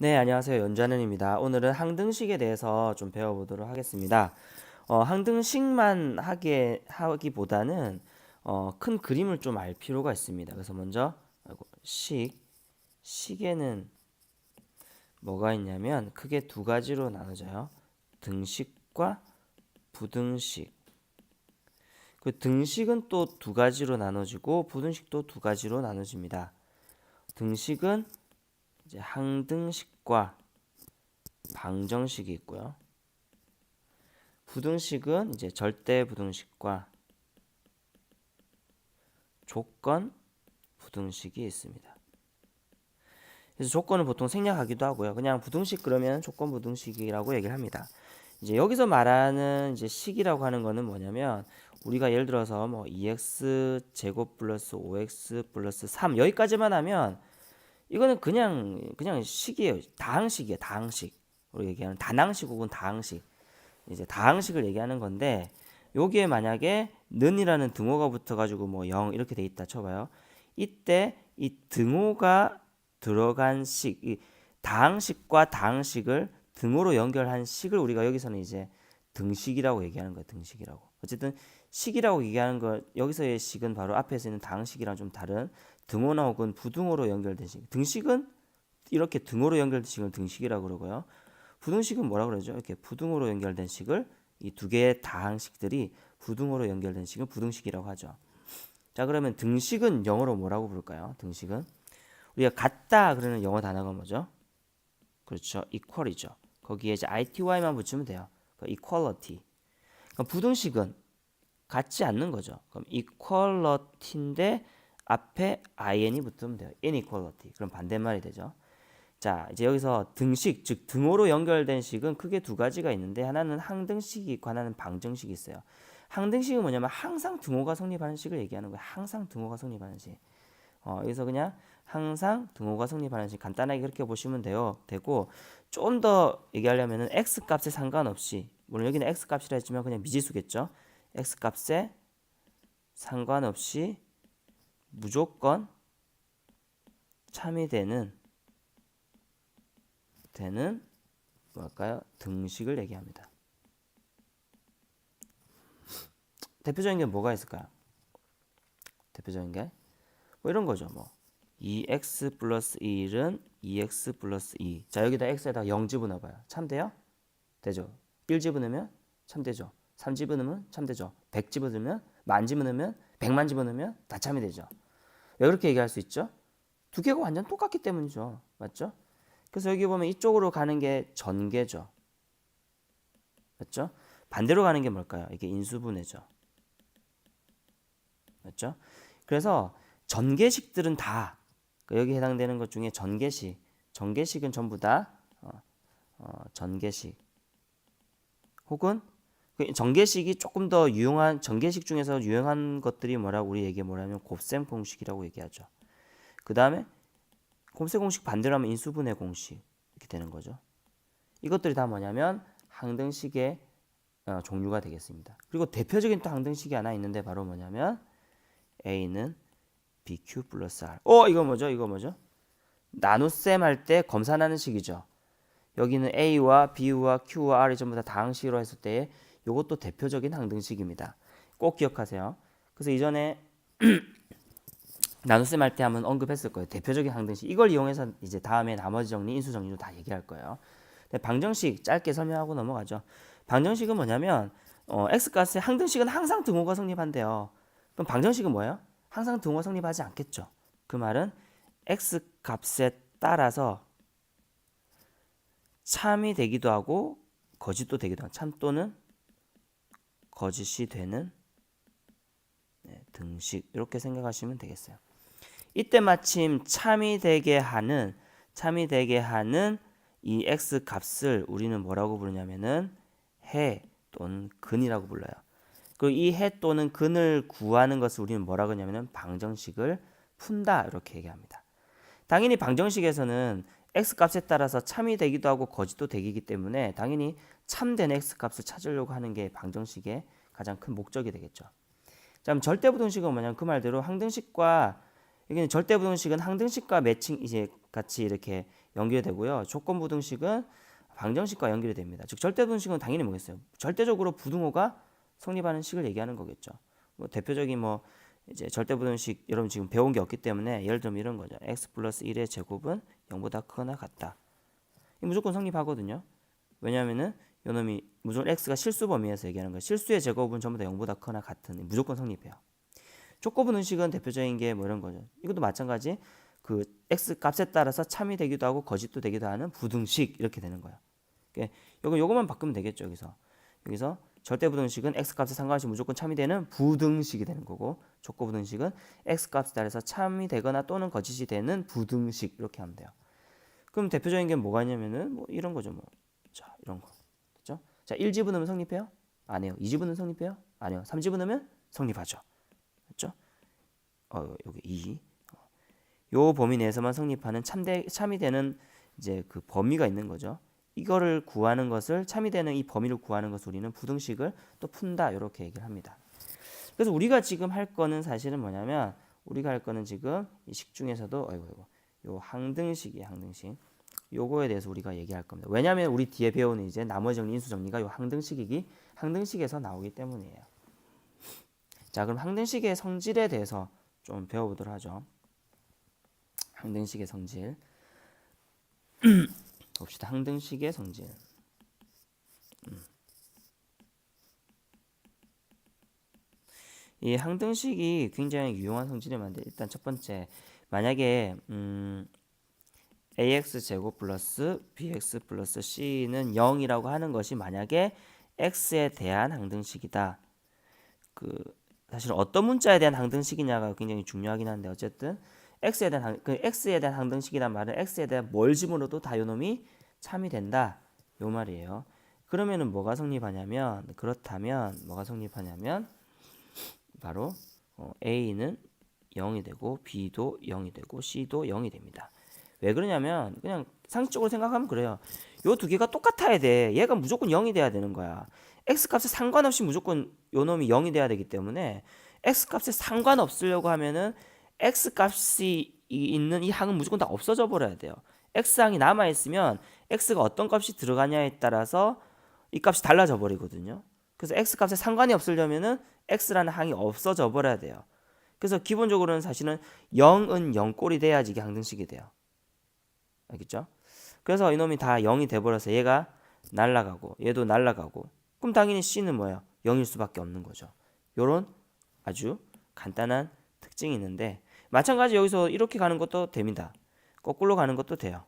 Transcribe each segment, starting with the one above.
네, 안녕하세요. 연주하는입니다. 오늘은 항등식에 대해서 좀 배워보도록 하겠습니다. 항등식만 하기보다는 큰 그림을 좀 알 필요가 있습니다. 그래서 먼저 식에는 뭐가 있냐면 크게 두 가지로 나눠져요. 등식과 부등식. 그 등식은 또 두 가지로 나눠지고 부등식도 두 가지로 나눠집니다. 등식은 이제 항등식과 방정식이 있고요. 부등식은 이제 절대 부등식과 조건 부등식이 있습니다. 그래서 조건을 보통 생략하기도 하고요. 그냥 부등식 그러면 조건 부등식이라고 얘기를 합니다. 이제 여기서 말하는 이제 식이라고 하는 거는 뭐냐면 우리가 예를 들어서 뭐 2x 제곱 플러스 5x 플러스 3 여기까지만 하면 이거는 그냥 식이에요. 다항식이에요. 다항식. 우리 얘기하는 다항식 혹은 다항식. 이제 다항식을 얘기하는 건데 여기에 만약에 는이라는 등호가 붙어가지고 뭐 0 이렇게 돼 있다 쳐봐요. 이때 이 등호가 들어간 식, 이 다항식과 다항식을 등호로 연결한 식을 우리가 여기서는 이제 등식이라고 얘기하는 거예요. 등식이라고. 어쨌든 식이라고 얘기하는 거 여기서의 식은 바로 앞에서 있는 다항식이랑 좀 다른 등호나 혹은 부등호로 연결된 식. 등식은 이렇게 등호로 연결된 식을 등식이라고 그러고요. 부등식은 뭐라 그러죠? 이렇게 부등호로 연결된 식을 이 두 개의 다항식들이 부등호로 연결된 식을 부등식이라고 하죠. 자, 그러면 등식은 영어로 뭐라고 부를까요? 등식은 우리가 같다 그러는 영어 단어가 뭐죠? 그렇죠. equal이죠. 거기에 이제 ity만 붙이면 돼요. equality. 그럼 부등식은 같지 않는 거죠. 그럼 equality인데 앞에 in이 붙으면 돼요. inequality. 그럼 반대말이 되죠. 자, 이제 여기서 등식, 즉 등호로 연결된 식은 크게 두 가지가 있는데 하나는 항등식이 있고 하나는 방정식이 있어요. 항등식은 뭐냐면 항상 등호가 성립하는 식을 얘기하는 거예요. 항상 등호가 성립하는 식. 여기서 그냥 항상 등호가 성립하는 식 간단하게 그렇게 보시면 되고 좀 더 얘기하려면은 x 값에 상관없이 물론 여기는 x 값이라 했지만 그냥 미지수겠죠. x 값에 상관없이 무조건 참이되는 뭘까요? 등식을 얘기합니다. 대표적인 게 뭐가 있을까요? 대표적인 게 뭐 이런 거죠. 뭐 2x 플러스 1은 2x 플러스 2. 자, 여기다 x에다 0 집어넣어봐요. 참 돼요? 되죠. 1 집어넣으면 참 되죠. 3 집어넣으면 참 되죠. 100 집어넣으면 만 집어넣으면 100만 집어넣으면 다 참이 되죠. 왜 그렇게 얘기할 수 있죠? 두 개가 완전 똑같기 때문이죠. 맞죠? 그래서 여기 보면 이쪽으로 가는 게 전개죠. 맞죠? 반대로 가는 게 뭘까요? 이게 인수분해죠. 맞죠? 그래서 전개식들은 다 여기 해당되는 것 중에 전개식은 전부 다 전개식 혹은 전개식이 조금 더 유용한 전개식 중에서 유용한 것들이 뭐라고 우리 얘기 뭐라면 곱셈 공식이라고 얘기하죠. 그 다음에 곱셈 공식 반대로 하면 인수분해 공식 이렇게 되는 거죠. 이것들이 다 뭐냐면 항등식의 종류가 되겠습니다. 그리고 대표적인 또 항등식이 하나 있는데 바로 뭐냐면 A는 BQ 플러스 R. 이거 뭐죠? 이거 뭐죠? 나눗셈 할 때 검산하는 식이죠. 여기는 A와 B와 Q와 R이 전부 다 다항식으로 했을 때 이것도 대표적인 항등식입니다. 꼭 기억하세요. 그래서 이전에 나눗셈 할 때 한번 언급했을 거예요. 대표적인 항등식. 이걸 이용해서 이제 다음에 나머지 정리, 인수 정리도 다 얘기할 거예요. 방정식 짧게 설명하고 넘어가죠. 방정식은 뭐냐면 x값의 항등식은 항상 등호가 성립한대요. 그럼 방정식은 뭐예요? 항상 등호가 성립하지 않겠죠. 그 말은 x값에 따라서 참이 되기도 하고 거짓도 되기도 하고 참 또는 거짓이 되는 등식 이렇게 생각하시면 되겠어요. 이때 마침 참이 되게 하는 이 x 값을 우리는 뭐라고 부르냐면은 해 또는 근이라고 불러요. 그리고 이 해 또는 근을 구하는 것을 우리는 뭐라고 하냐면은 방정식을 푼다 이렇게 얘기합니다. 당연히 방정식에서는 x 값에 따라서 참이 되기도 하고 거짓도 되기 때문에 당연히 참된 x 값을 찾으려고 하는 게 방정식의 가장 큰 목적이 되겠죠. 자, 그럼 절대부등식은 뭐냐면 그 말대로 항등식과 여기는 절대부등식은 항등식과 매칭 이제 같이 이렇게 연결되고요. 조건부등식은 방정식과 연결이 됩니다. 즉 절대부등식은 당연히 뭐겠어요? 절대적으로 부등호가 성립하는 식을 얘기하는 거겠죠. 뭐 대표적인 뭐 이제 절대부등식 여러분 지금 배운 게 없기 때문에 예를 들면 이런 거죠. x 플러스 1의 제곱은 0보다 크거나 같다. 이 무조건 성립하거든요. 왜냐하면은 요놈이 무조건 x가 실수 범위에서 얘기하는 거예요. 실수의 제곱은 전부 다 0보다 크거나 같은 무조건 성립해요. 족고부등식은 대표적인 게 뭐 이런 거죠. 이것도 마찬가지 그 x 값에 따라서 참이 되기도 하고 거짓도 되기도 하는 부등식 이렇게 되는 거예요. 그러니까 요거만 바꾸면 되겠죠. 여기서 절대부등식은 x 값에 상관없이 무조건 참이 되는 부등식이 되는 거고 족고부등식은 x 값에 따라서 참이 되거나 또는 거짓이 되는 부등식 이렇게 하면 돼요. 그럼 대표적인 게 뭐가 있냐면은 뭐 이런 거죠. 뭐 자 이런 거 됐죠? 자 1지분 넣으면 성립해요? 안 해요. 2지분 넣으면 성립해요? 아니요. 3지분 넣으면 성립하죠. 됐죠? 여기 2. 요 범위 내에서만 성립하는 참이 되는 이제 그 범위가 있는 거죠. 이거를 구하는 것을 참이 되는 이 범위를 구하는 것을 우리는 부등식을 또 푼다 이렇게 얘기를 합니다. 그래서 우리가 지금 할 거는 사실은 뭐냐면 우리가 할 거는 지금 이 식 중에서도 요 항등식이에요. 항등식. 요거에 대해서 우리가 얘기할 겁니다. 왜냐하면 우리 뒤에 배우는 이제 나머지 정리, 인수 정리가 요 항등식에서 나오기 때문이에요. 자, 그럼 항등식의 성질에 대해서 좀 배워보도록 하죠. 항등식의 성질. 봅시다. 항등식의 성질. 이 항등식이 굉장히 유용한 성질이 많은데 일단 첫 번째 만약에 ax 제곱 플러스 bx 플러스 c는 0이라고 하는 것이 만약에 x에 대한 항등식이다. 사실 어떤 문자에 대한 항등식이냐가 굉장히 중요하긴 한데 어쨌든 x에 대한 항등식이란 말은 x에 대한 뭘 집어넣어도 다 요놈이 참이 된다. 요 말이에요. 그러면은 뭐가 성립하냐면 바로 a는 0이 되고 b도 0이 되고 c도 0이 됩니다. 왜 그러냐면 그냥 상식적으로 생각하면 그래요. 요 두 개가 똑같아야 돼. 얘가 무조건 0이 돼야 되는 거야. x 값에 상관없이 무조건 요 놈이 0이 돼야 되기 때문에 x 값에 상관없으려고 하면은 x 값이 있는 이 항은 무조건 다 없어져 버려야 돼요. x 항이 남아 있으면 x가 어떤 값이 들어가냐에 따라서 이 값이 달라져 버리거든요. 그래서 x 값에 상관이 없으려면은 x라는 항이 없어져 버려야 돼요. 그래서 기본적으로는 사실은 0은 0꼴이 돼야지 이게 항등식이 돼요. 알겠죠? 그래서 이놈이 다 0이 돼버려서 얘가 날라가고 얘도 날라가고 그럼 당연히 C는 뭐예요? 0일 수밖에 없는 거죠. 요런 아주 간단한 특징이 있는데 마찬가지 여기서 이렇게 가는 것도 됩니다. 거꾸로 가는 것도 돼요.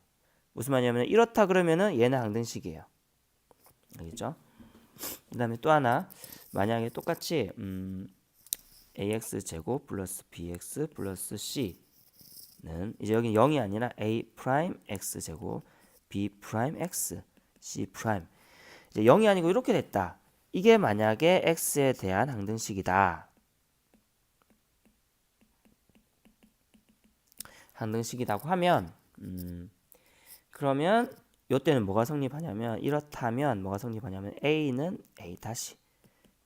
무슨 말이냐면 이렇다 그러면은 얘는 항등식이에요. 알겠죠? 그 다음에 또 하나 만약에 똑같이 ax 제곱 플러스 bx 플러스 c는 이제 여기 0이 아니라 a 프라임 x 제곱 b 프라임 x c 프라임 이제 0이 아니고 이렇게 됐다. 이게 만약에 x에 대한 항등식이다. 항등식이라고 하면 그러면 요때는 뭐가 성립하냐면 이렇다면 뭐가 성립하냐면 a는 a 다시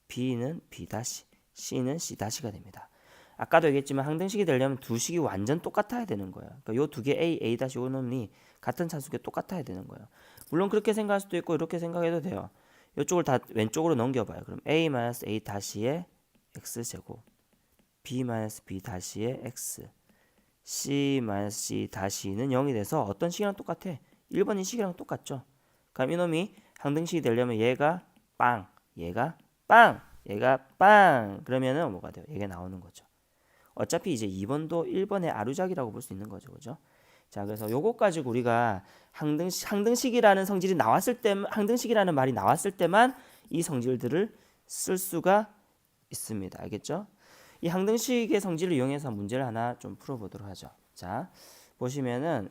b는 b 다시 c는 c 다시가 됩니다. 아까도 얘기했지만 항등식이 되려면 두 식이 완전 똑같아야 되는 거예요. 그러니까 요 두 개 a 다시 요 놈이 같은 차수에 똑같아야 되는 거예요. 물론 그렇게 생각할 수도 있고 이렇게 생각해도 돼요. 이쪽을 다 왼쪽으로 넘겨봐요. 그럼 a 다시의 x 제곱 b b 다시의 x c c 다시는 0이 돼서 어떤 식이랑 똑같아? 1번 이 식이랑 똑같죠. 그럼 이놈이 항등식이 되려면 얘가 빵 얘가 빵 그러면은 뭐가 돼요? 얘가 나오는 거죠. 어차피 이제 2번도 1번의 아류작이라고 볼 수 있는 거죠. 그죠? 자, 그래서 요거 가지고 우리가 항등식이라는 성질이 나왔을 때 항등식이라는 말이 나왔을 때만 이 성질들을 쓸 수가 있습니다. 알겠죠? 이 항등식의 성질을 이용해서 문제를 하나 좀 풀어보도록 하죠. 자, 보시면은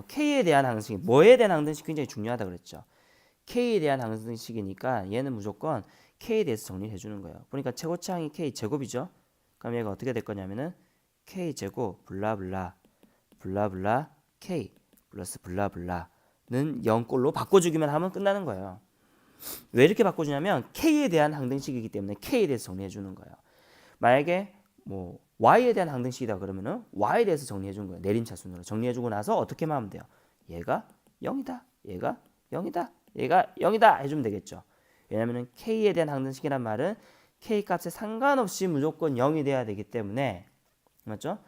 K에 대한 항등식, 뭐에 대한 항등식 굉장히 중요하다 그랬죠. K에 대한 항등식이니까 얘는 무조건 K에 대해서 정리해 주는 거예요. 보니까 최고차항이 K 제곱이죠. 그럼 얘가 어떻게 될 거냐면은 K 제곱 블라블라 K 플러스 블라블라는 0꼴로 바꿔주기만 하면 끝나는 거예요. 왜 이렇게 바꿔주냐면 K에 대한 항등식이기 때문에 K에 대해서 정리해 주는 거예요. 만약에 뭐 y에 대한 항등식이다 그러면은 y에 대해서 정리해 준 거예요. 내림차순으로 정리해 주고 나서 어떻게만 하면 돼요? 얘가 0이다. 얘가 0이다. 얘가 0이다 해주면 되겠죠. 왜냐면은 k에 대한 항등식이란 말은 k 값에 상관없이 무조건 0이 돼야 되기 때문에 맞죠?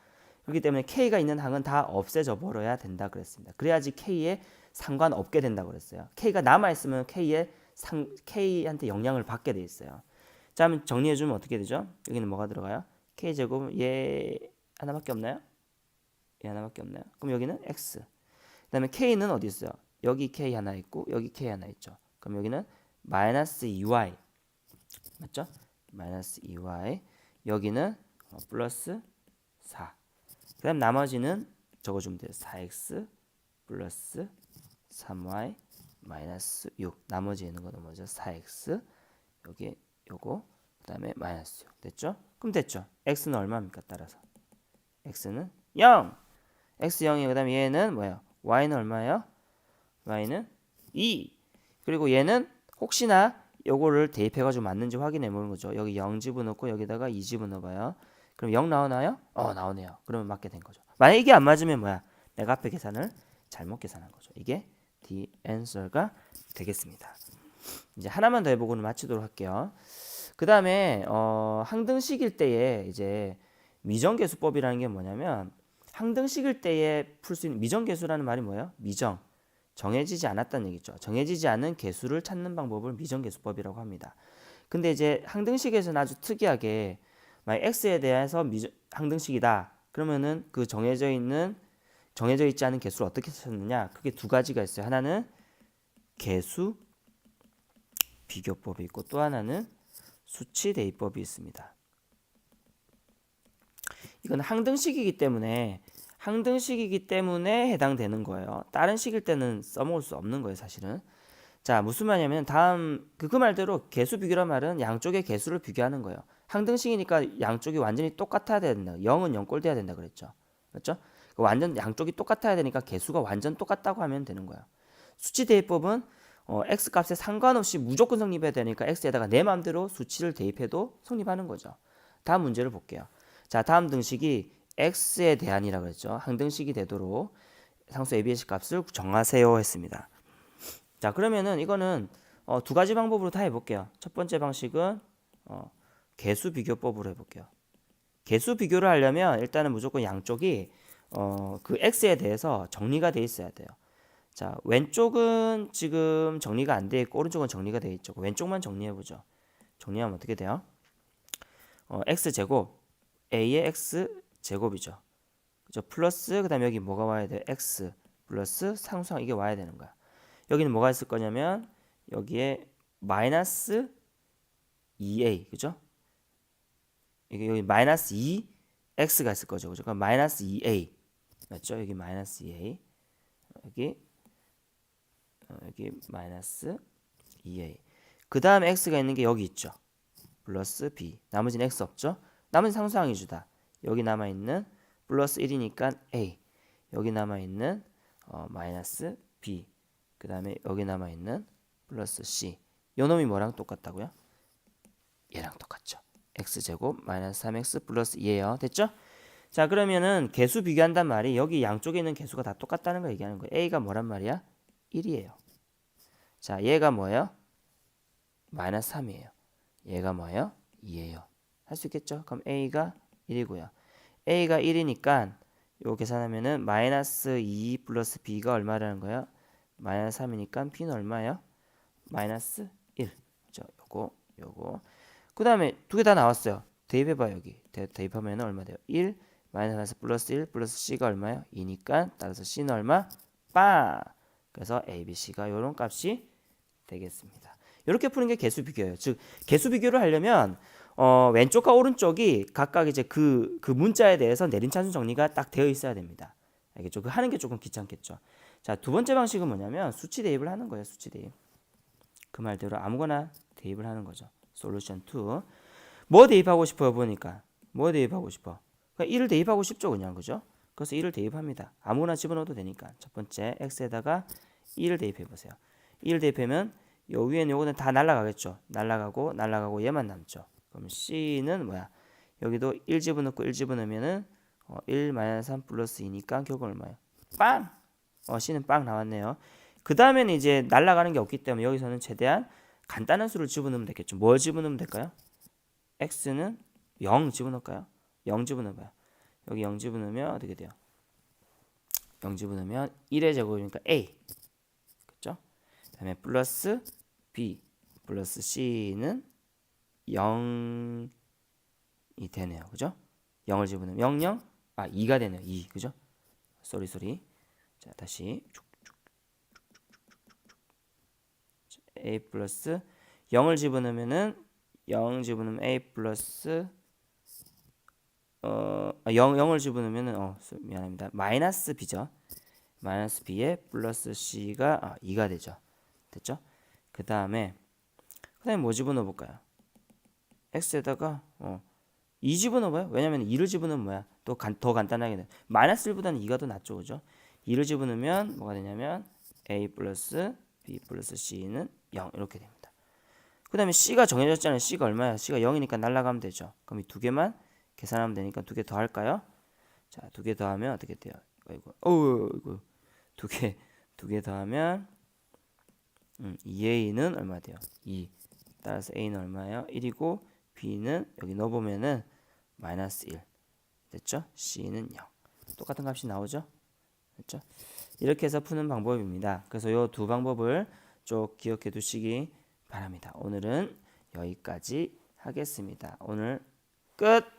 그렇기 때문에 k가 있는 항은 다 없애져 버려야 된다 그랬습니다. 그래야지 k에 상관없게 된다 그랬어요. k가 남아 있으면 k한테 영향을 받게 돼 있어요. 자, 한번 정리해 주면 어떻게 되죠? 여기는 뭐가 들어가요? k 제곱 얘 하나밖에 없나요? 얘 하나밖에 없나요? 그럼 여기는 x. 그다음에 k는 어디 있어요? 여기 k 하나 있고 여기 k 하나 있죠. 그럼 여기는 마이너스 2y 맞죠? 마이너스 2y 여기는 플러스 4. 그다음 나머지는 적어주면 돼요. 4x 플러스 3y 마이너스 6. 나머지 있는 거는 뭐죠? 4x 여기 요거 그다음에 마이너스 6 됐죠? 그럼 됐죠? x는 얼마입니까? 따라서 x는 0. x 0이 그다음에 얘는 뭐예요? y는 얼마예요? y는 2. 그리고 얘는 혹시나 요거를 대입해가지고 맞는지 확인해 보는 거죠. 여기 0 집어넣고 여기다가 2 집어넣어봐요. 그럼 0 나오나요? 나오네요. 그러면 맞게 된 거죠. 만약 이게 안 맞으면 뭐야? 내가 앞에 계산을 잘못 계산한 거죠. 이게 the answer가 되겠습니다. 이제 하나만 더 해보고는 마치도록 할게요. 그 다음에 항등식일 때에 이제 미정계수법이라는 게 뭐냐면 항등식일 때에 풀 수 있는 미정계수라는 말이 뭐예요? 미정. 정해지지 않았다는 얘기죠. 정해지지 않은 계수를 찾는 방법을 미정계수법이라고 합니다. 근데 이제 항등식에서는 아주 특이하게 만약 x에 대해서 항등식이다. 그러면은 그 정해져 있지 않은 계수를 어떻게 찾느냐? 그게 두 가지가 있어요. 하나는 계수 비교법이 있고 또 하나는 수치 대입법이 있습니다. 이건 항등식이기 때문에 해당되는 거예요. 다른 식일 때는 써먹을 수 없는 거예요, 사실은. 자, 무슨 말이냐면 다음 그 말대로 계수 비교란 말은 양쪽의 계수를 비교하는 거예요. 항등식이니까 양쪽이 완전히 똑같아야 된다. 0은 0꼴 돼야 된다 그랬죠. 그렇죠? 완전 양쪽이 똑같아야 되니까 계수가 완전 똑같다고 하면 되는 거예요. 수치 대입법은 x 값에 상관없이 무조건 성립해야 되니까 x에다가 내 마음대로 수치를 대입해도 성립하는 거죠. 다음 문제를 볼게요. 자, 다음 등식이 x에 대한이라고 했죠. 항등식이 되도록 상수 AB의 값을 정하세요 했습니다. 자, 그러면은 이거는 두 가지 방법으로 다 해볼게요. 첫 번째 방식은 계수 비교법으로 해볼게요. 계수 비교를 하려면 일단은 무조건 양쪽이 그 x에 대해서 정리가 돼 있어야 돼요. 자, 왼쪽은 지금 정리가 안 돼 있고 오른쪽은 정리가 돼 있죠. 왼쪽만 정리해 보죠. 정리하면 어떻게 돼요? x 제곱 a의 x 제곱이죠. 그죠? 플러스 그다음에 여기 뭐가 와야 돼? x 플러스 상수항 이게 와야 되는 거야. 여기는 뭐가 있을 거냐면 여기에 마이너스 2a 그죠? 이게 여기 마이너스 2x가 있을 거죠. 그죠? 그럼 마이너스 2a 맞죠? 여기 마이너스 2a 여기 마이너스 2a 그 다음 x가 있는 게 여기 있죠. 플러스 b 나머지는 x 없죠. 남은 상수항이 주다. 여기 남아있는 플러스 1이니까 a 여기 남아있는 마이너스 b 그 다음에 여기 남아있는 플러스 c 요 놈이 뭐랑 똑같다고요? 얘랑 똑같죠. x제곱 마이너스 3x 플러스 2예요. 됐죠? 자, 그러면은 계수 비교한단 말이 여기 양쪽에 있는 계수가 다 똑같다는 거 얘기하는 거예요. a가 뭐란 말이야? 1이에요. 자, 얘가 뭐예요? 마이너스 3이에요. 얘가 뭐예요? 2예요. 할 수 있겠죠? 그럼 a가 1이고요. a가 1이니까 요 계산하면은 마이너스 2 플러스 b가 얼마라는 거예요? 마이너스 3이니까 b는 얼마예요? 마이너스 1. 그죠? 요거. 그 다음에 두 개 다 나왔어요. 대입해봐요. 여기. 대입하면 얼마 돼요? 1 마이너스 플러스 1 플러스 c가 얼마예요? 2니까 따라서 c는 얼마? 빵! 그래서 a, b, c가 요런 값이 되겠습니다. 이렇게 푸는 게 계수 비교예요. 즉 계수 비교를 하려면 왼쪽과 오른쪽이 각각 이제 그 문자에 대해서 내림차순 정리가 딱 되어 있어야 됩니다. 알겠죠? 그 하는 게 조금 귀찮겠죠. 자, 두 번째 방식은 뭐냐면 수치 대입을 하는 거예요. 수치 대입. 그 말대로 아무거나 대입을 하는 거죠. 솔루션 2. 뭐 대입하고 싶어요? 보니까. 뭐 대입하고 싶어? 그러니까 1을 대입하고 싶죠. 그냥. 그죠? 그래서 1을 대입합니다. 아무거나 집어넣어도 되니까. 첫 번째 x에다가 1을 대입해 보세요. 1을 대입하면 요 위에는 요거는 다 날라가겠죠. 날라가고 얘만 남죠. 그럼 c는 뭐야? 여기도 1 집어넣고 1 집어넣으면은 1 마이너스 3 플러스 2니까 결국 얼마예요? 빵! C는 빵 나왔네요. 그 다음에는 이제 날아가는 게 없기 때문에 여기서는 최대한 간단한 수를 집어넣으면 되겠죠. 뭘 집어넣으면 될까요? x는 0 집어넣을까요? 0 집어넣어봐요. 여기 0 집어넣으면 어떻게 돼요? 0 집어넣으면 1의 제곱이니까 a. 그렇죠? 그 다음에 플러스 b 플러스 c는 0이 되네요. 그죠? 0을 집어넣으면 0, 0, 2가 되네요. 2. 그죠? 쏘리. 자, 다시 a 플러스 0을 집어넣으면은 0 집어넣으면 a 플러스 0을 집어넣으면은 미안합니다. 마이너스 b죠. 마이너스 b에 플러스 c가 2가 되죠. 됐죠? 그다음에 뭐 집어넣어 볼까요? x에다가 2 집어넣어 봐요. 왜냐면 2를 집어넣으면 뭐야? 더 간단하게 돼. 마이너스 1보다는 2가 더 낫죠. 그죠? 2를 집어넣으면 뭐가 되냐면 a 플러스 b 플러스 c는 0 이렇게 됩니다. 그 다음에 c가 정해졌잖아요. c가 얼마야? c가 0이니까 날라가면 되죠. 그럼 이 두 개만 계산하면 되니까 두 개 더 할까요? 자, 두 개 더하면 어떻게 돼요? 이거 두 개 더하면 2a는 얼마 돼요? 2. 따라서 a는 얼마예요? 1이고 b는 여기 넣어보면은 마이너스 1. 됐죠? c는 0. 똑같은 값이 나오죠? 됐죠? 이렇게 해서 푸는 방법입니다. 그래서 이 두 방법을 쭉 기억해 두시기 바랍니다. 오늘은 여기까지 하겠습니다. 오늘 끝!